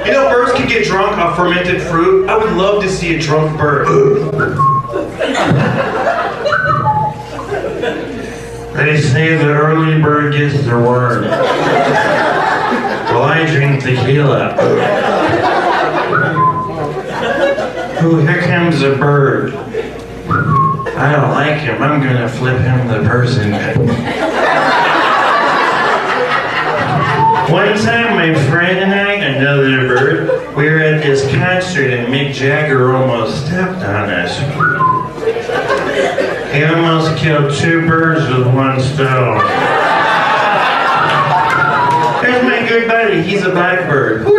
You know, birds can get drunk off fermented fruit. I would love to see a drunk bird. They say the early bird gets the worm. Well, I drink tequila. Ooh, here comes a bird. I don't like him. I'm gonna flip him the person. One time, my friend and I, another bird, we were at this concert and Mick Jagger almost stepped on us. He almost killed 2 birds with 1 stone. There's my good buddy. He's a blackbird. Who